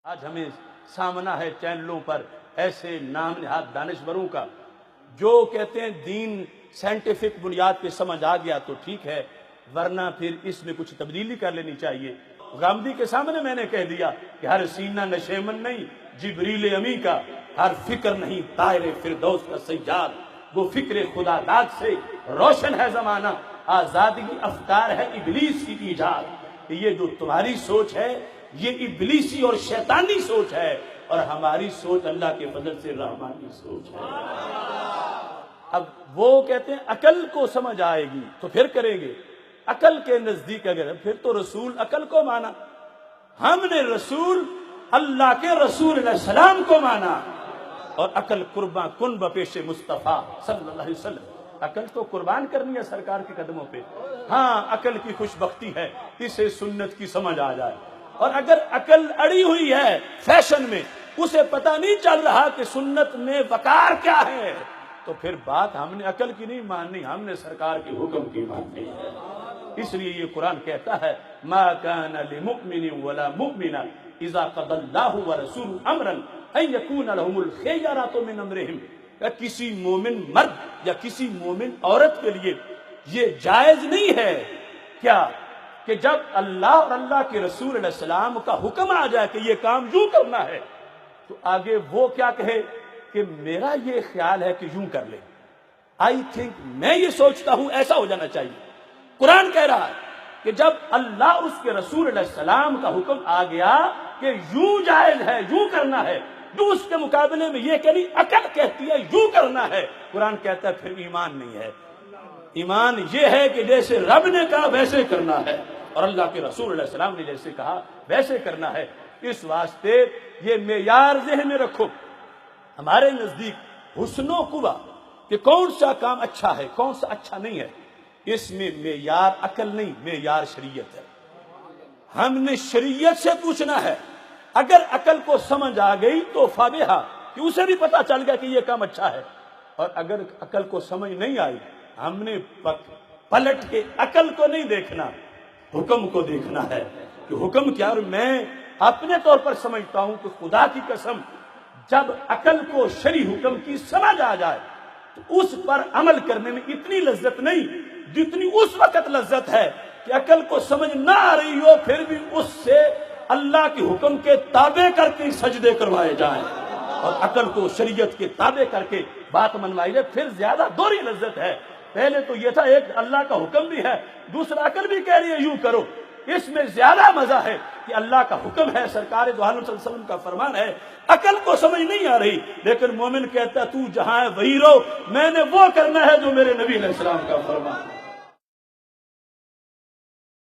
آج ہمیں سامنا ہے چینلوں پر ایسے نام نہاد دانشوروں کا جو کہتے ہیں دین سائنٹیفک بنیاد پہ سمجھ آ گیا تو ٹھیک ہے، ورنہ پھر اس میں کچھ تبدیلی کر لینی چاہیے۔ غامدی کے سامنے میں نے کہہ دیا کہ ہر سینہ نشیمن نہیں جبریل امی کا، ہر فکر نہیں طائر فردوس کا سیاد، وہ فکر خدا داد سے روشن ہے زمانہ، آزادگی افکار ہے ابلیس کی ایجاد۔ کہ یہ جو تمہاری سوچ ہے یہ ابلیسی اور شیطانی سوچ ہے، اور ہماری سوچ اللہ کے فضل سے رحمانی سوچ ہے۔ اب وہ کہتے ہیں عقل کو سمجھ آئے گی تو پھر کریں گے، عقل کے نزدیک اگر پھر تو رسول عقل کو مانا، ہم نے رسول اللہ کے رسول علیہ السلام کو مانا، اور عقل قرباں کن بپیش مصطفیٰ صلی اللہ علیہ وسلم۔ عقل تو قربان کرنی ہے سرکار کے قدموں پہ۔ ہاں عقل کی خوش بختی ہے اسے سنت کی سمجھ آ جائے، اور اگر عقل اڑی ہوئی ہے فیشن میں، اسے پتہ نہیں چل رہا کہ سنت میں وقار کیا ہے، تو پھر بات ہم نے عقل کی نہیں ماننی، ہم نے سرکار کے حکم کی ماننی ہے۔ اس لیے یہ قرآن کہتا ہے ما کان لمؤمن ولا مؤمنہ اذا قضى اللہ ورسولہ امرا ان یکون لهم الخیرۃ من امرہم۔ کسی مومن مرد یا کسی مومن عورت کے لیے یہ جائز نہیں ہے کیا کہ جب اللہ اور اللہ کے رسول علیہ السلام کا حکم آ جائے کہ یہ کام یوں کرنا ہے تو آگے وہ کیا کہے کہ میرا یہ خیال ہے کہ یوں کر لے، آئی تھنک، میں یہ سوچتا ہوں ایسا ہو جانا چاہیے۔ قرآن کہہ رہا ہے کہ جب اللہ اور اس کے رسول علیہ السلام کا حکم آ گیا کہ یوں جائز ہے یوں کرنا ہے، جو اس کے مقابلے میں یہ کہ نہیں عقل کہتی ہے یوں کرنا ہے، قرآن کہتا ہے پھر ایمان نہیں ہے۔ ایمان یہ ہے کہ جیسے رب نے کہا ویسے کرنا ہے، اور اللہ کے رسول علیہ السلام نے جیسے کہا ویسے کرنا ہے۔ اس واسطے یہ معیار ذہن میں رکھو، ہمارے نزدیک حسن و قوہ کہ کون سا کام اچھا ہے کون سا اچھا نہیں ہے، اس میں معیار عقل نہیں، معیار شریعت ہے۔ ہم نے شریعت سے پوچھنا ہے، اگر عقل کو سمجھ آ گئی تو فابہا، کہ اسے بھی پتا چل گیا کہ یہ کام اچھا ہے، اور اگر عقل کو سمجھ نہیں آئی ہم نے پلٹ کے عقل کو نہیں دیکھنا، حکم کو دیکھنا ہے کہ حکم کیا۔ اور میں اپنے طور پر سمجھتا ہوں کہ خدا کی قسم جب عقل کو شرعی حکم کی سمجھ آ جائے تو اس پر عمل کرنے میں اتنی لذت نہیں جتنی اس وقت لذت ہے کہ عقل کو سمجھ نہ آ رہی ہو پھر بھی اس سے اللہ کے حکم کے تابع کر کے سجدے کروائے جائیں، اور عقل کو شریعت کے تابع کر کے بات منوائی جائے، پھر زیادہ دوہری لذت ہے۔ پہلے تو یہ تھا ایک اللہ کا حکم بھی ہے، دوسرا عقل بھی کہہ رہی ہے یوں کرو، اس میں زیادہ مزہ ہے کہ اللہ کا حکم ہے، سرکار دو عالم صلی اللہ علیہ وسلم کا فرمان ہے، عقل کو سمجھ نہیں آ رہی لیکن مومن کہتا ہے تو جہاں ہے وہی رہو، میں نے وہ کرنا ہے جو میرے نبی علیہ السلام کا فرمان ہے۔